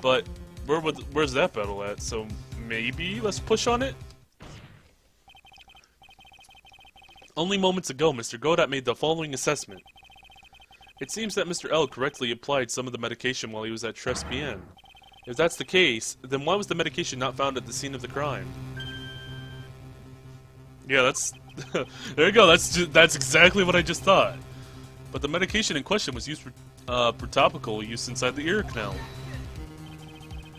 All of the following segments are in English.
But where's that battle at? So maybe let's push on it? Only moments ago, Mr. Godot made the following assessment. It seems that Mr. L correctly applied some of the medication while he was at Tribulations. If that's the case, then why was the medication not found at the scene of the crime? Yeah, that's... there you go, that's exactly what I just thought. But the medication in question was used for topical use inside the ear canal.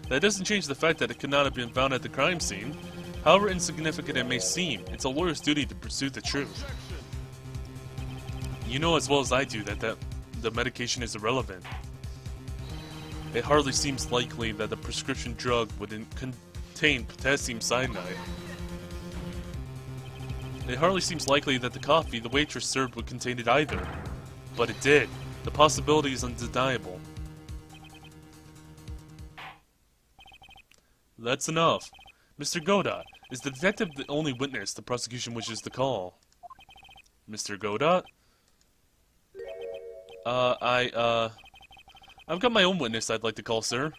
That doesn't change the fact that it could not have been found at the crime scene. However insignificant it may seem, it's a lawyer's duty to pursue the truth. You know as well as I do that the medication is irrelevant. It hardly seems likely that the prescription drug would contain potassium cyanide. It hardly seems likely that the coffee the waitress served would contain it either. But it did. The possibility is undeniable. That's enough. Mr. Godot, is the detective the only witness the prosecution wishes to call? Mr. Godot? I've got my own witness I'd like to call, sir.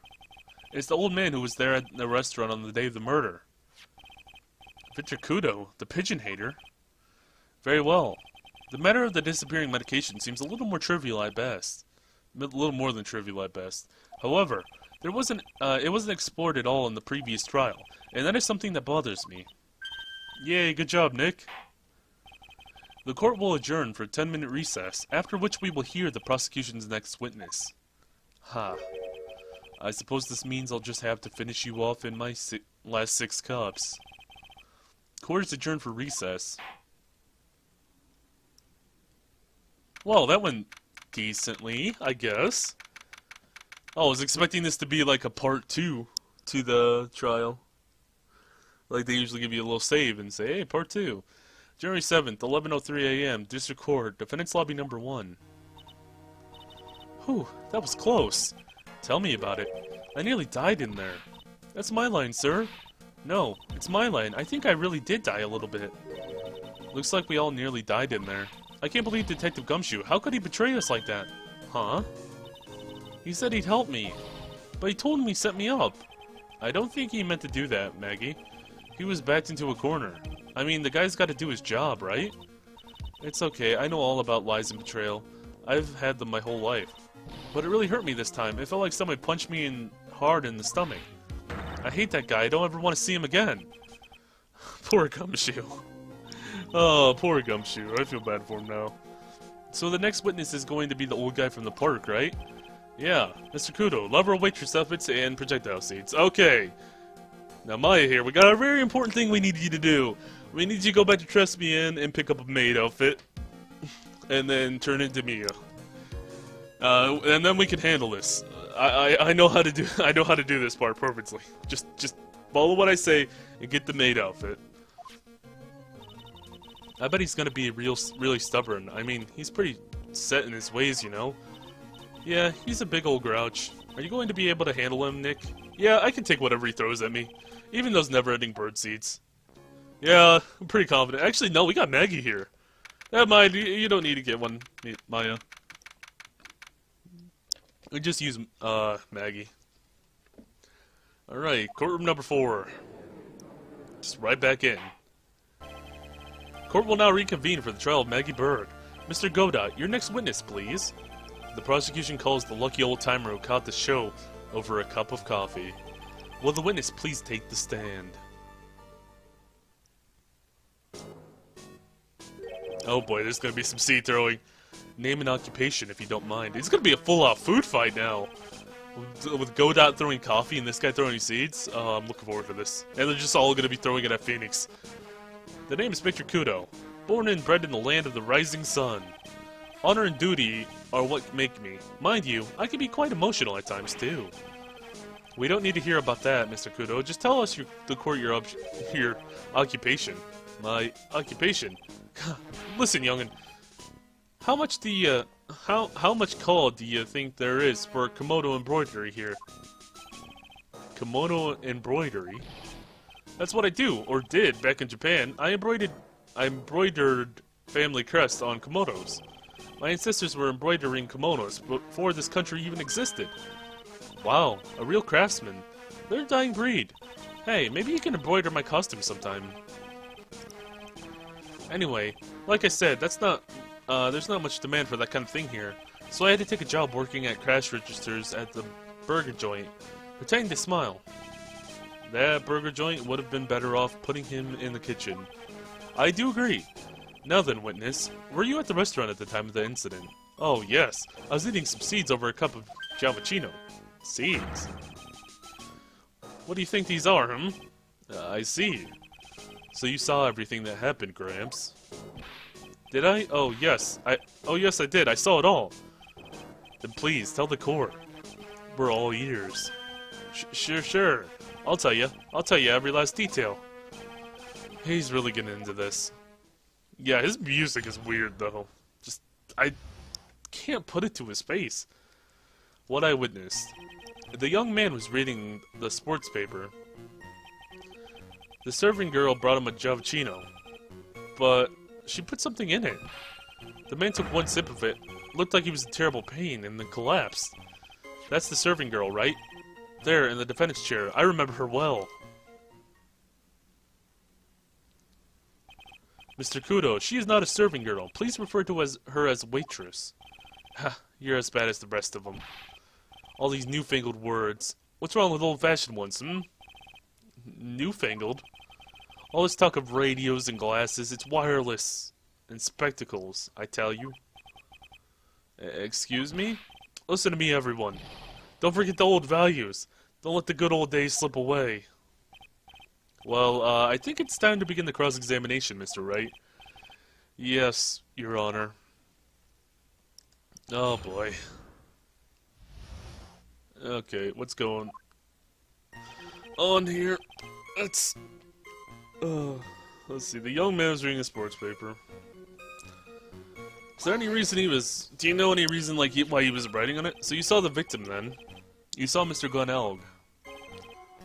It's the old man who was there at the restaurant on the day of the murder. Victor Kudo, the pigeon hater? Very well. The matter of the disappearing medication seems a little more trivial at best. A little more than trivial at best. However, it wasn't explored at all in the previous trial, and that is something that bothers me. Yay, good job, Nick. The court will adjourn for a 10-minute recess, after which we will hear the prosecution's next witness. Ha. I suppose this means I'll just have to finish you off in my last 6 cups. Court is adjourned for recess. Well, that went decently, I guess. Oh, I was expecting this to be like a part 2 to the trial. Like they usually give you a little save and say, hey, part 2. January 7th, 11:03 a.m., District Court, Defendant's Lobby number 1. Whew, that was close. Tell me about it. I nearly died in there. That's my line, sir. No, it's my line. I think I really did die a little bit. Looks like we all nearly died in there. I can't believe Detective Gumshoe. How could he betray us like that? Huh? He said he'd help me, but he told me he set me up. I don't think he meant to do that, Maggie. He was backed into a corner. I mean, the guy's got to do his job, right? It's okay, I know all about lies and betrayal. I've had them my whole life. But it really hurt me this time. It felt like somebody punched me hard in the stomach. I hate that guy. I don't ever want to see him again. Poor Gumshoe. Oh, poor Gumshoe. I feel bad for him now. So the next witness is going to be the old guy from the park, right? Yeah, Mr. Kudo, lover of waitress outfits and projectile seats. Okay. Now Maya here, we got a very important thing we need you to do. We need you to go back to Tribulations and pick up a maid outfit. And then turn into Mia. And then we can handle this. I know how to do this part perfectly. Just follow what I say and get the maid outfit. I bet he's gonna be really stubborn. I mean, he's pretty set in his ways, you know. Yeah, he's a big old grouch. Are you going to be able to handle him, Nick? Yeah, I can take whatever he throws at me. Even those never-ending bird seeds. Yeah, I'm pretty confident. Actually, no, we got Maggie here. Never mind, you don't need to get one, Maya. We just use, Maggie. Alright, courtroom number 4. Just right back in. Court will now reconvene for the trial of Maggie Berg. Mr. Godot, your next witness, please. The prosecution calls the lucky old-timer who caught the show over a cup of coffee. Will the witness please take the stand? Oh boy, there's gonna be some seed throwing. Name an occupation if you don't mind. It's gonna be a full-out food fight now. With Godot throwing coffee and this guy throwing seeds. Oh, I'm looking forward to this. And they're just all gonna be throwing it at Phoenix. The name is Victor Kudo. Born and bred in the land of the rising sun. Honor and duty are what make me. Mind you, I can be quite emotional at times too. We don't need to hear about that, Mr. Kudo. Just tell us the court your occupation. My occupation? Listen, young'un. How much call do you think there is for kimono embroidery here? Kimono embroidery? That's what I do, or did, back in Japan. I embroidered family crests on kimonos. My ancestors were embroidering kimonos before this country even existed. Wow, a real craftsman. They're a dying breed. Hey, maybe you can embroider my costume sometime. Anyway, like I said, there's not much demand for that kind of thing here. So I had to take a job working at cash registers at the burger joint, pretending to smile. That burger joint would have been better off putting him in the kitchen. I do agree. Now then, witness, were you at the restaurant at the time of the incident? Oh, yes. I was eating some seeds over a cup of Jalapeno. Seeds? What do you think these are, I see. So you saw everything that happened, Gramps. Did I? Oh, yes, I did. I saw it all. Then please, tell the court. We're all ears. Sure. I'll tell you every last detail. He's really getting into this. Yeah, his music is weird, though. I can't put it to his face. What I witnessed. The young man was reading the sports paper. The serving girl brought him a Javachino, but she put something in it. The man took one sip of it, looked like he was in terrible pain, and then collapsed. That's the serving girl, right? There, in the defendant's chair. I remember her well. Mr. Kudo, she is not a serving girl. Please refer to her as waitress. Ha, you're as bad as the rest of them. All these newfangled words. What's wrong with old-fashioned ones, Newfangled? All this talk of radios and glasses, it's wireless. And spectacles, I tell you. Excuse me? Listen to me, everyone. Don't forget the old values. Don't let the good old days slip away. Well, I think it's time to begin the cross-examination, Mr. Wright. Yes, Your Honor. Oh, boy. Okay, what's going on here? Let's see. The young man was reading a sports paper. Is there any reason he was... Do you know any reason, like, why he was writing on it? So you saw the victim, then. You saw Mr. Glenelg.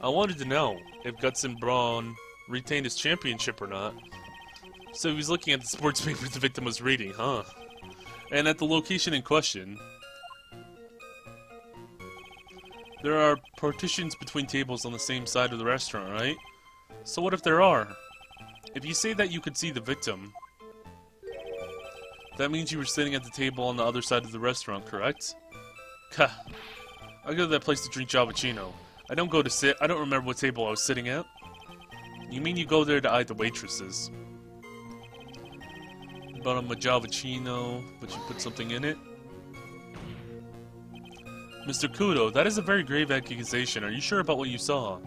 I wanted to know if Guts and Braun retained his championship or not. So he was looking at the sports paper the victim was reading, huh? And at the location in question... There are partitions between tables on the same side of the restaurant, right? So what if there are? If you say that you could see the victim... That means you were sitting at the table on the other side of the restaurant, correct? Ka. I go to that place to drink Javachino. I don't go to sit. I don't remember what table I was sitting at. You mean you go there to eye the waitresses? Brought him a Javachino, but you put something in it? Mr. Kudo, that is a very grave accusation. Are you sure about what you saw?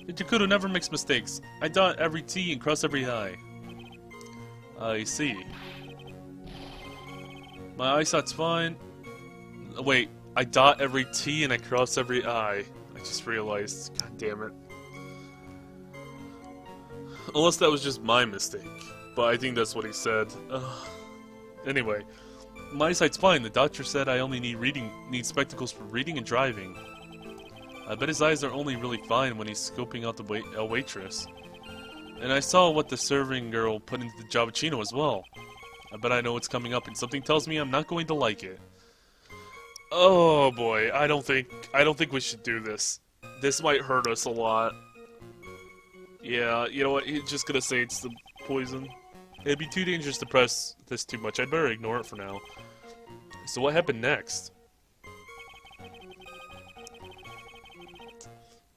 Mr. Kudo never makes mistakes. I dot every T and cross every I. I see. My eyesight's fine. Wait, I dot every T and I cross every I. I just realized. God damn it. Unless that was just my mistake. But I think that's what he said. Anyway. My eyesight's fine. The doctor said I only need spectacles for reading and driving. I bet his eyes are only really fine when he's scoping out a waitress. And I saw what the serving girl put into the Javachino as well. I bet I know what's coming up, and something tells me I'm not going to like it. Oh boy, I don't think we should do this. This might hurt us a lot. Yeah, you know what? He's just gonna say it's the poison. It'd be too dangerous to press this too much. I'd better ignore it for now. So what happened next?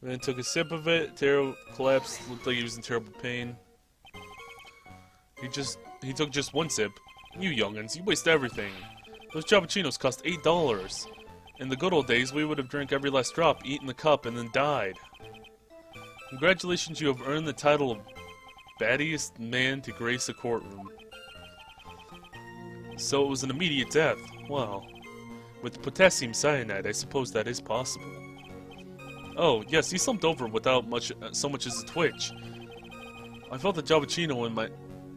Then took a sip of it. Taro collapsed. Looked like he was in terrible pain. He took just one sip. You young'uns, you waste everything. Those Javachinos cost $8. In the good old days, we would have drank every last drop, eaten the cup, and then died. Congratulations, you have earned the title of battiest man to grace a courtroom. So it was an immediate death. Well, with potassium cyanide, I suppose that is possible. Oh, yes, he slumped over without so much as a twitch. I felt the Javachino in my...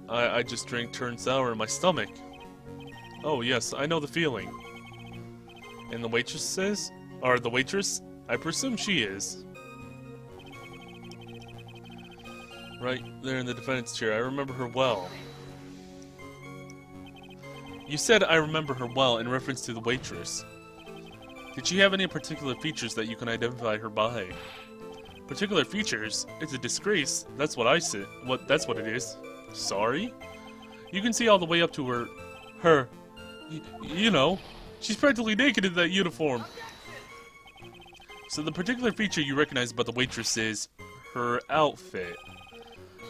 I just drank turned sour in my stomach. Oh, yes, I know the feeling. And the waitress says? Or the waitress? I presume she is. Right there in the defendant's chair. I remember her well. You said I remember her well in reference to the waitress. Did she have any particular features that you can identify her by? Particular features? It's a disgrace. That's what I said. That's what it is. Sorry? You can see all the way up to her. You know, she's practically naked in that uniform. So the particular feature you recognize about the waitress is her outfit.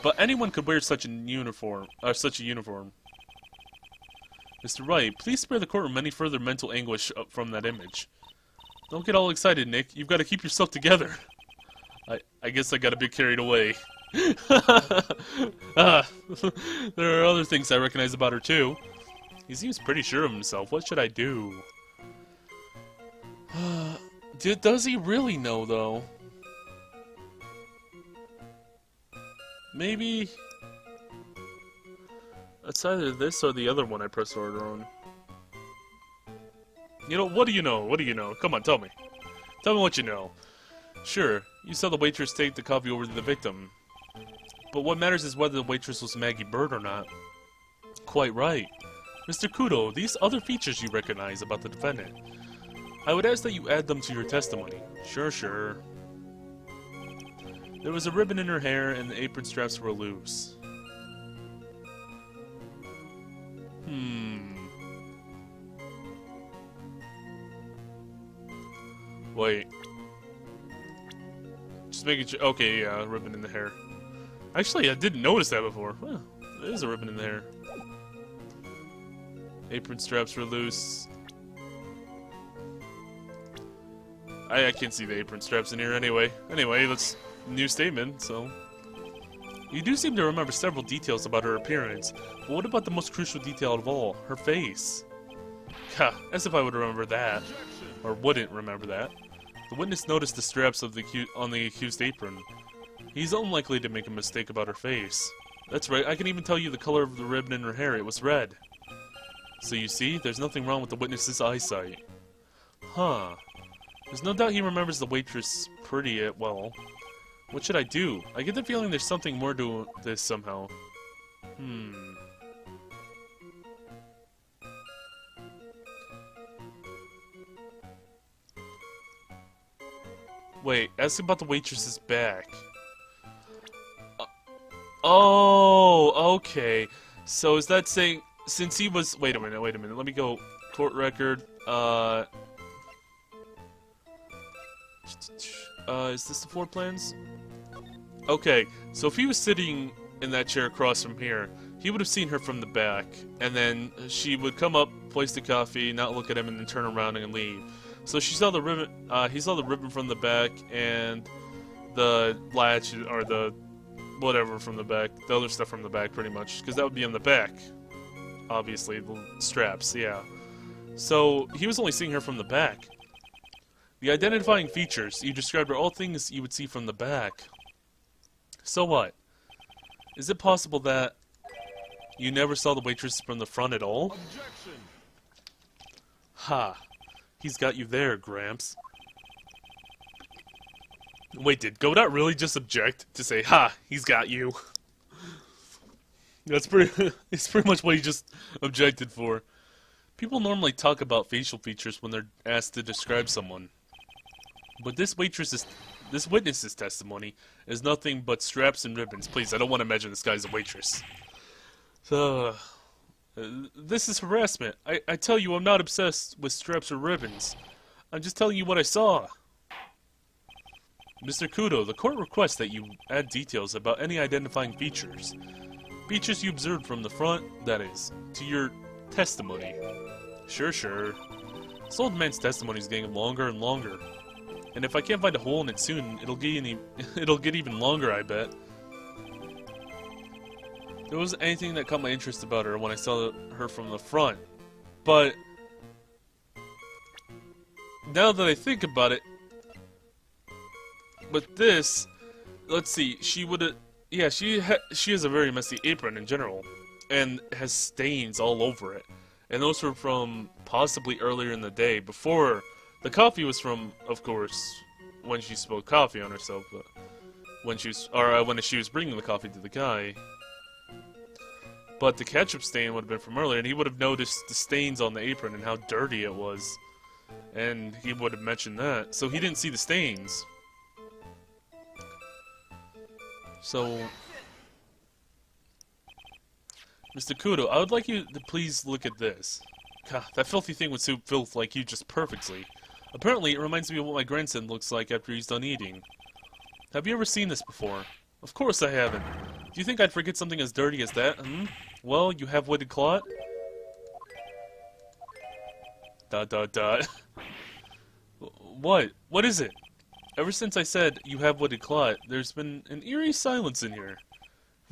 But anyone could wear such a uniform. Mr. Wright, please spare the courtroom any further mental anguish from that image. Don't get all excited, Nick. You've got to keep yourself together. I guess I got a bit carried away. There are other things I recognize about her, too. He seems pretty sure of himself. What should I do? Does he really know, though? Maybe... It's either this or the other one I pressed order on. You know, what do you know? What do you know? Come on, tell me. Tell me what you know. Sure, you saw the waitress take the coffee over to the victim. But what matters is whether the waitress was Maggie Bird or not. Quite right. Mr. Kudo, these other features you recognize about the defendant. I would ask that you add them to your testimony. Sure. There was a ribbon in her hair and the apron straps were loose. Wait. Just making sure. Okay, yeah, ribbon in the hair. Actually, I didn't notice that before. Well, there is a ribbon in the hair. Apron straps were loose. I can't see the apron straps in here anyway. Anyway, that's a new statement, so... You do seem to remember several details about her appearance, but what about the most crucial detail of all? Her face. Ha, as if I would remember that. Or wouldn't remember that. The witness noticed the straps of on the accused apron. He's unlikely to make a mistake about her face. That's right, I can even tell you the color of the ribbon in her hair. It was red. So you see, there's nothing wrong with the witness's eyesight. Huh. There's no doubt he remembers the waitress pretty well. What should I do? I get the feeling there's something more to this somehow. Wait, ask about the waitress's back. Oh, okay. So is that saying, since he was... Wait a minute, let me go. Court record, is this the floor plans? Okay, so if he was sitting in that chair across from here, he would have seen her from the back, and then she would come up, place the coffee, not look at him, and then turn around and leave. So she saw the ribbon, he saw the ribbon from the back, and the latch, or the whatever from the back, the other stuff from the back, pretty much, because that would be in the back. Obviously, the straps, yeah. So, he was only seeing her from the back. The identifying features you described are all things you would see from the back. So what? Is it possible that you never saw the waitress from the front at all? Objection. Ha. He's got you there, Gramps. Wait, did Godot really just object to say, ha, he's got you? That's it's pretty much what he just objected for. People normally talk about facial features when they're asked to describe someone. But this witness's testimony is nothing but straps and ribbons. Please, I don't want to imagine this guy's a waitress. So, this is harassment. I tell you, I'm not obsessed with straps or ribbons. I'm just telling you what I saw. Mr. Kudo, the court requests that you add details about any identifying features. Features you observed from the front, that is, to your testimony. Sure. This old man's testimony is getting longer and longer. And if I can't find a hole in it soon, it'll get even longer, I bet. There wasn't anything that caught my interest about her when I saw her from the front. But now that I think about it, with this, let's see, she would, yeah, she has a very messy apron in general, and has stains all over it. And those were from possibly earlier in the day, before the coffee was from, of course, when she spilled coffee on herself, but when she was bringing the coffee to the guy. But the ketchup stain would have been from earlier, and he would have noticed the stains on the apron and how dirty it was. And he would have mentioned that, so he didn't see the stains. So, Mr. Kudo, I would like you to please look at this. God, that filthy thing would suit filth like you just perfectly. Apparently, it reminds me of what my grandson looks like after he's done eating. Have you ever seen this before? Of course I haven't. Do you think I'd forget something as dirty as that, hmm? Well, you have witted clot? Dot dot dot. What? What is it? Ever since I said you have witted clot, there's been an eerie silence in here.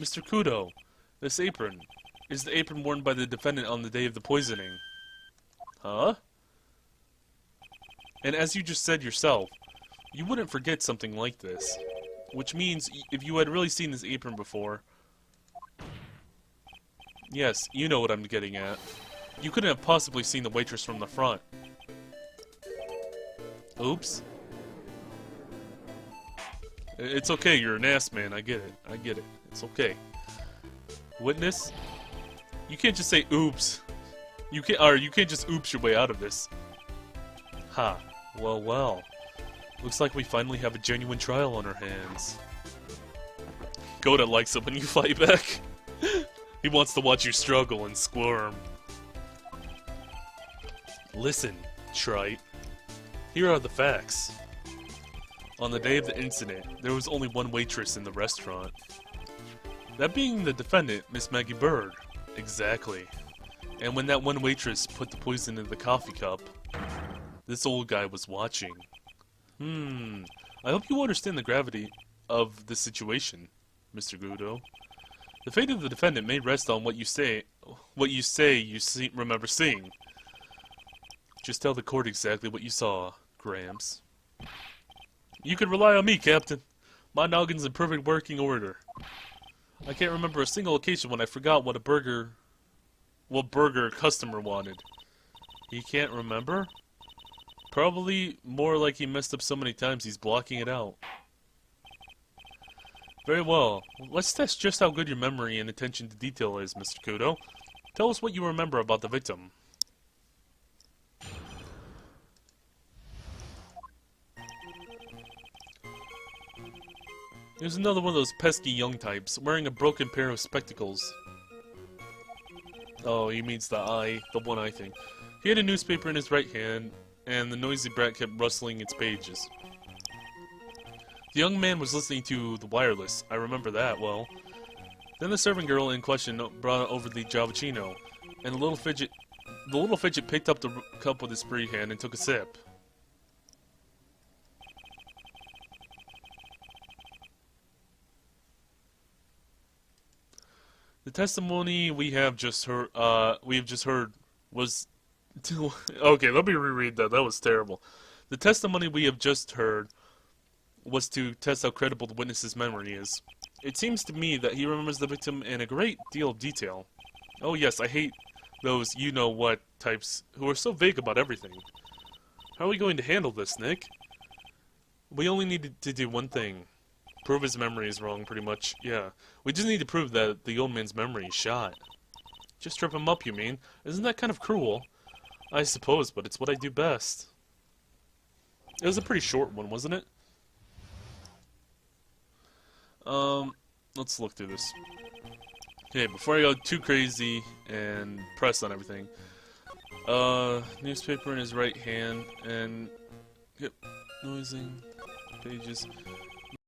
Mr. Kudo, this apron is the apron worn by the defendant on the day of the poisoning. Huh? And as you just said yourself, you wouldn't forget something like this. Which means, if you had really seen this apron before... Yes, you know what I'm getting at. You couldn't have possibly seen the waitress from the front. Oops. It's okay, you're an ass man, I get it. I get it. It's okay. Witness? You can't just say oops. You can't just oops your way out of this. Ha. Well, well. Looks like we finally have a genuine trial on our hands. Goda likes it when you fight back. He wants to watch you struggle and squirm. Listen, Trite. Here are the facts. On the day of the incident, there was only one waitress in the restaurant. That being the defendant, Miss Maggie Bird. Exactly. And when that one waitress put the poison in the coffee cup, this old guy was watching. I hope you understand the gravity of the situation, Mr. Gudo. The fate of the defendant may rest on what you remember seeing. Just tell the court exactly what you saw, Gramps. You can rely on me, Captain. My noggin's in perfect working order. I can't remember a single occasion when I forgot what burger a customer wanted. He can't remember? Probably more like he messed up so many times he's blocking it out. Very well. Let's test just how good your memory and attention to detail is, Mr. Kudo. Tell us what you remember about the victim. There's another one of those pesky young types, wearing a broken pair of spectacles. Oh, he means the one eye thing. He had a newspaper in his right hand, and the noisy brat kept rustling its pages. The young man was listening to the wireless, I remember that well. Then the servant girl in question brought over the Javachino, and the little fidget picked up the cup with his free hand and took a sip. The testimony we have just heard was... Okay, let me reread that. That was terrible. The testimony we have just heard was to test how credible the witness's memory is. It seems to me that he remembers the victim in a great deal of detail. Oh yes, I hate those you-know-what types who are so vague about everything. How are we going to handle this, Nick? We only need to do one thing. Prove his memory is wrong, pretty much. Yeah. We just need to prove that the old man's memory is shot. Just trip him up, you mean? Isn't that kind of cruel? I suppose, but it's what I do best. It was a pretty short one, wasn't it? Let's look through this. Okay, before I go too crazy and press on everything. Newspaper in his right hand, and... Yep, noising, pages.